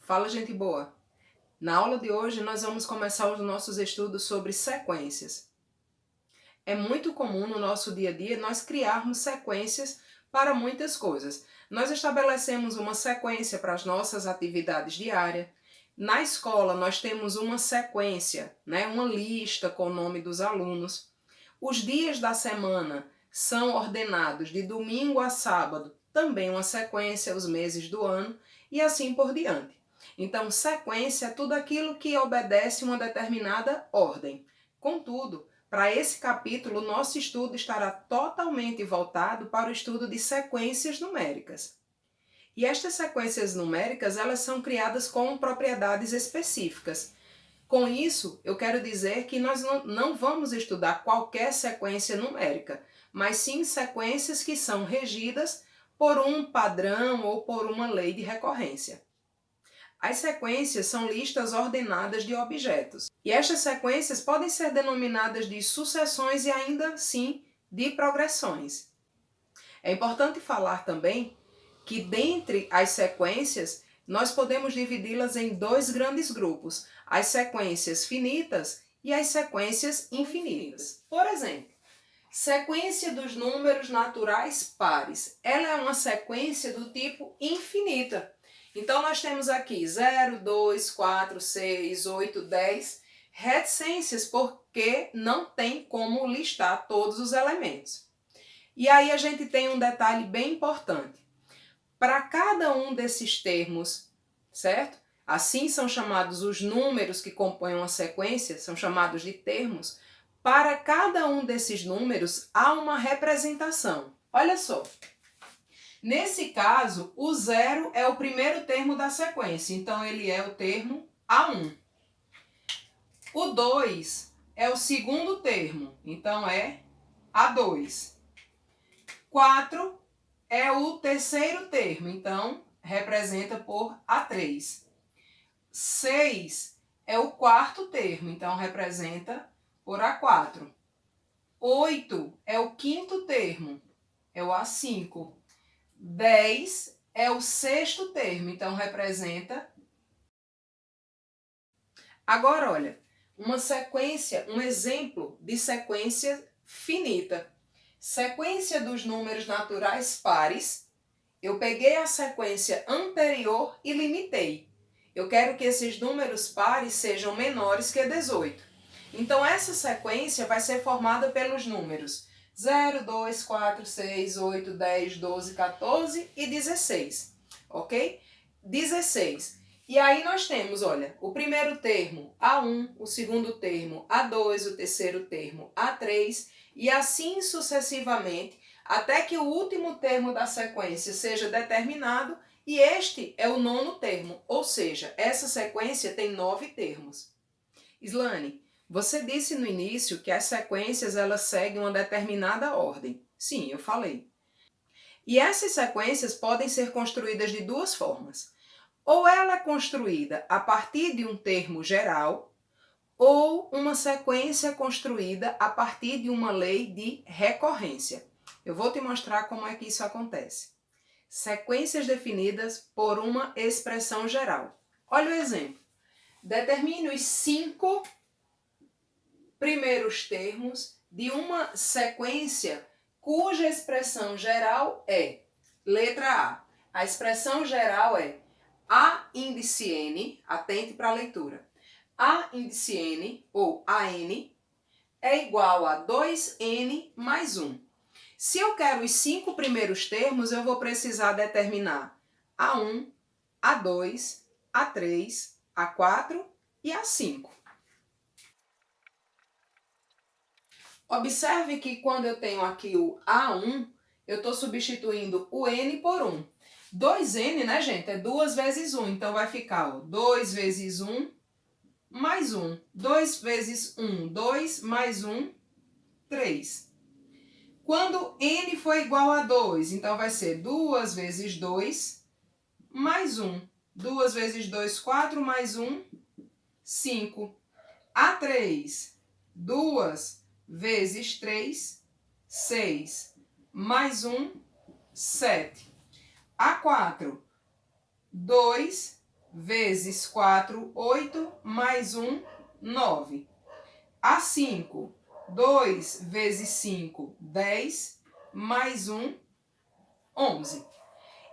Fala, gente boa! Na aula de hoje nós vamos começar os nossos estudos sobre sequências. É muito comum no nosso dia a dia nós criarmos sequências para muitas coisas. Nós estabelecemos uma sequência para as nossas atividades diárias. Na escola nós temos uma sequência, uma lista com o nome dos alunos. Os dias da semana são ordenados de domingo a sábado, também uma sequência, os meses do ano e assim por diante. Então, sequência é tudo aquilo que obedece uma determinada ordem. Contudo, para esse capítulo, nosso estudo estará totalmente voltado para o estudo de sequências numéricas. E estas sequências numéricas, elas são criadas com propriedades específicas. Com isso, eu quero dizer que nós não vamos estudar qualquer sequência numérica, mas sim sequências que são regidas por um padrão ou por uma lei de recorrência. As sequências são listas ordenadas de objetos. E estas sequências podem ser denominadas de sucessões e ainda assim de progressões. É importante falar também que dentre as sequências nós podemos dividi-las em dois grandes grupos, as sequências finitas e as sequências infinitas. Por exemplo, sequência dos números naturais pares. Ela é uma sequência do tipo infinita. Então, nós temos aqui 0, 2, 4, 6, 8, 10 reticências, porque não tem como listar todos os elementos. E aí a gente tem um detalhe bem importante. Para cada um desses termos, certo? Assim são chamados os números que compõem uma sequência, são chamados de termos. Para cada um desses números há uma representação. Olha só. Nesse caso, o 0 é o primeiro termo da sequência, então ele é o termo A1. O 2 é o segundo termo, então é A2. 4 é o terceiro termo, então representa por A3. 6 é o quarto termo, então representa por A4. 8 é o quinto termo, é o A5. 10 é o sexto termo, então representa. Agora, olha, uma sequência, um exemplo de sequência finita. Sequência dos números naturais pares. Eu peguei a sequência anterior e limitei. Eu quero que esses números pares sejam menores que 18. Então, essa sequência vai ser formada pelos números 0, 2, 4, 6, 8, 10, 12, 14 e 16, ok? 16. E aí nós temos, olha, o primeiro termo A1, o segundo termo A2, o terceiro termo A3 e assim sucessivamente, até que o último termo da sequência seja determinado e este é o nono termo, ou seja, essa sequência tem 9 termos. Islane, você disse no início que as sequências elas seguem uma determinada ordem. Sim, eu falei. E essas sequências podem ser construídas de duas formas. Ou ela é construída a partir de um termo geral, ou uma sequência construída a partir de uma lei de recorrência. Eu vou te mostrar como é que isso acontece. Sequências definidas por uma expressão geral. Olha o exemplo. Determine os 5 primeiros termos de uma sequência cuja expressão geral é letra A. A expressão geral é A índice N, atente para a leitura. A índice N, ou AN, é igual a 2N mais 1. Se eu quero os 5 primeiros termos, eu vou precisar determinar A1, A2, A3, A4 e A5. Observe que quando eu tenho aqui o A1, eu estou substituindo o N por 1. 2N, né, gente? É 2 vezes 1. Então, vai ficar 2 vezes 1 mais 1. 2 vezes 1, 2 mais 1, 3. Quando N for igual a 2, então vai ser 2 vezes 2 mais 1. 2 vezes 2, 4 mais 1, 5. A3, 2 vezes 3, 6, mais 1, 7. A4, 2 vezes 4, 8, mais 1, 9. A5, 2 vezes 5, 10, mais 1, 11.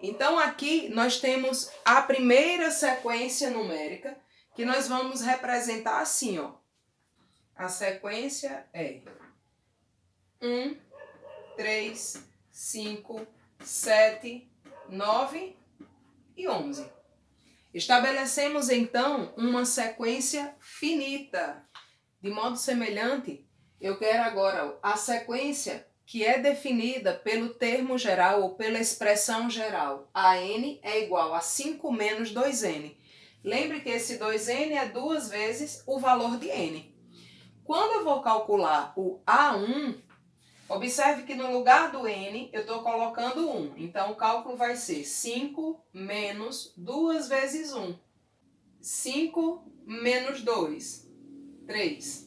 Então, aqui nós temos a primeira sequência numérica que nós vamos representar assim, ó. A sequência é 1, 3, 5, 7, 9 e 11. Estabelecemos, então, uma sequência finita. De modo semelhante, eu quero agora a sequência que é definida pelo termo geral ou pela expressão geral. A n é igual a 5 menos 2n. Lembre que esse 2n é 2 vezes o valor de n. Quando eu vou calcular o A1, observe que no lugar do n eu estou colocando 1. Então o cálculo vai ser 5 menos 2 vezes 1. 5 menos 2, 3.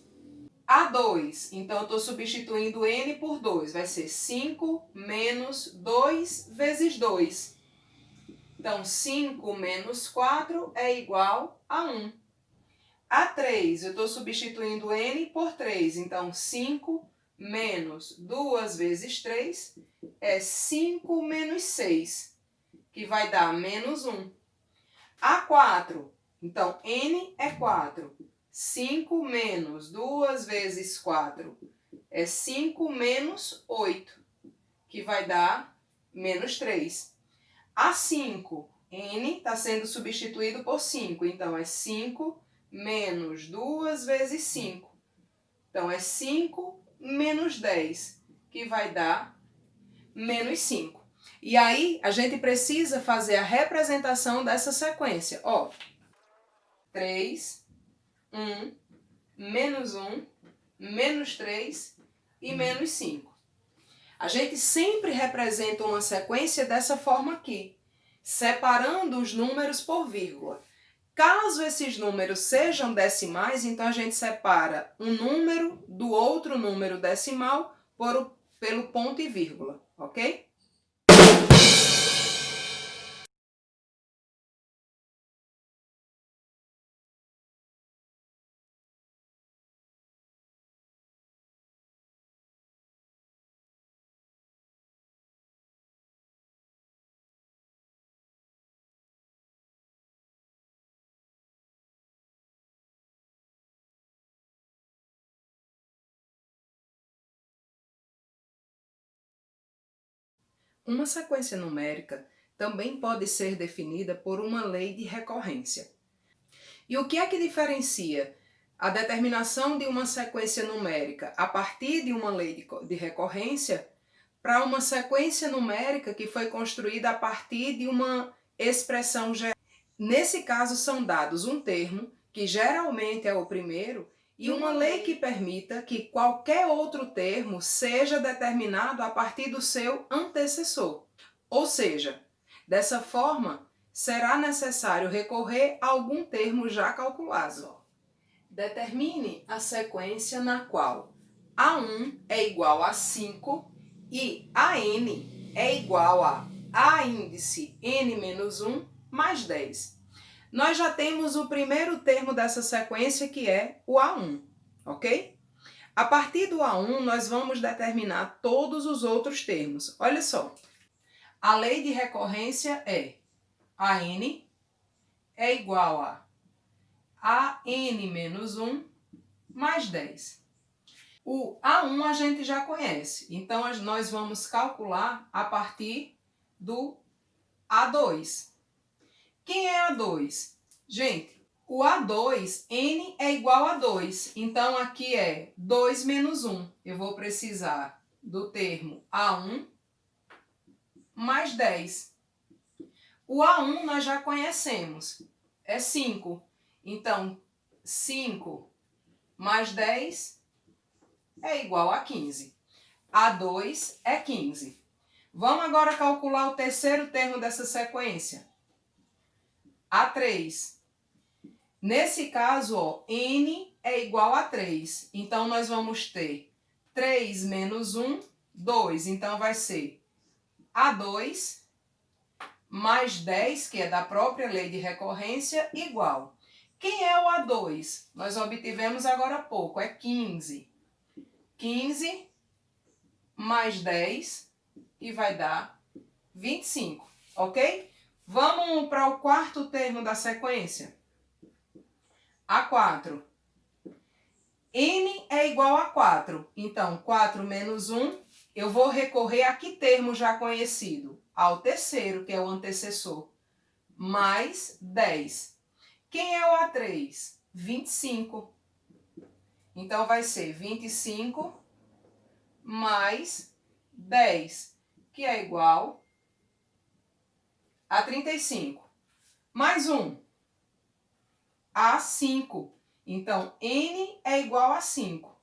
A2, então eu estou substituindo n por 2, vai ser 5 menos 2 vezes 2. Então 5 menos 4 é igual a 1. A3, eu estou substituindo n por 3, então 5 menos 2 vezes 3 é 5 menos 6, que vai dar menos 1. A4, então n é 4. 5 menos 2 vezes 4 é 5 menos 8, que vai dar menos 3. A5, n está sendo substituído por 5, então é 5 menos 2 vezes 5. Então é 5 menos 10, que vai dar menos 5. E aí a gente precisa fazer a representação dessa sequência. Ó, 3, 1, menos 1, menos 3 e menos 5. A gente sempre representa uma sequência dessa forma aqui, separando os números por vírgula. Caso esses números sejam decimais, então a gente separa um número do outro número decimal pelo ponto e vírgula, ok? Uma sequência numérica também pode ser definida por uma lei de recorrência. E o que é que diferencia a determinação de uma sequência numérica a partir de uma lei de recorrência para uma sequência numérica que foi construída a partir de uma expressão geral? Nesse caso, são dados um termo, que geralmente é o primeiro, e uma lei que permita que qualquer outro termo seja determinado a partir do seu antecessor. Ou seja, dessa forma, será necessário recorrer a algum termo já calculado. Determine a sequência na qual A1 é igual a 5 e AN é igual a índice n-1 mais 10. Nós já temos o primeiro termo dessa sequência, que é o A1, ok? A partir do A1, nós vamos determinar todos os outros termos. Olha só, a lei de recorrência é AN é igual a AN-1 mais 10. O A1 a gente já conhece, então nós vamos calcular a partir do A2. Quem é A2? Gente, o A2, N é igual a 2, então aqui é 2 menos 1. Eu vou precisar do termo A1 mais 10. O A1 nós já conhecemos, é 5. Então, 5 mais 10 é igual a 15. A2 é 15. Vamos agora calcular o terceiro termo dessa sequência. A3. Nesse caso, ó, N é igual a 3. Então, nós vamos ter 3 menos 1, 2. Então, vai ser A2 mais 10, que é da própria lei de recorrência, igual. Quem é o A2? Nós obtivemos agora há pouco, é 15. 15 mais 10 e vai dar 25, ok? Vamos para o quarto termo da sequência. A4. N é igual a 4. Então, 4 menos 1, eu vou recorrer a que termo já conhecido? Ao terceiro, que é o antecessor. Mais 10. Quem é o A3? 25. Então, vai ser 25 mais 10, que é igual a 35. Mais 1, A5. Então, N é igual a 5.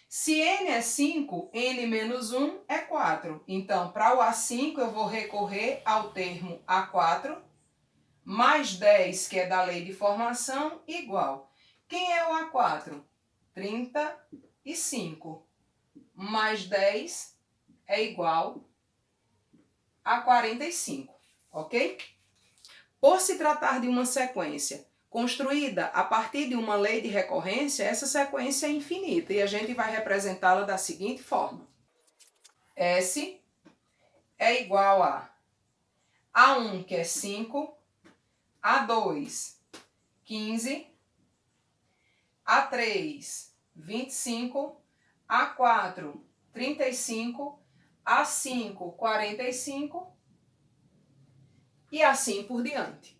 Se N é 5, N menos 1 é 4. Então, para o A5, eu vou recorrer ao termo A4, mais 10, que é da lei de formação, igual. Quem é o A4? 35. Mais 10 é igual a 45, ok? Por se tratar de uma sequência construída a partir de uma lei de recorrência, essa sequência é infinita e a gente vai representá-la da seguinte forma. S é igual a A1, que é 5, A2, 15, A3, 25, A4, 35, A5, 45 e assim por diante.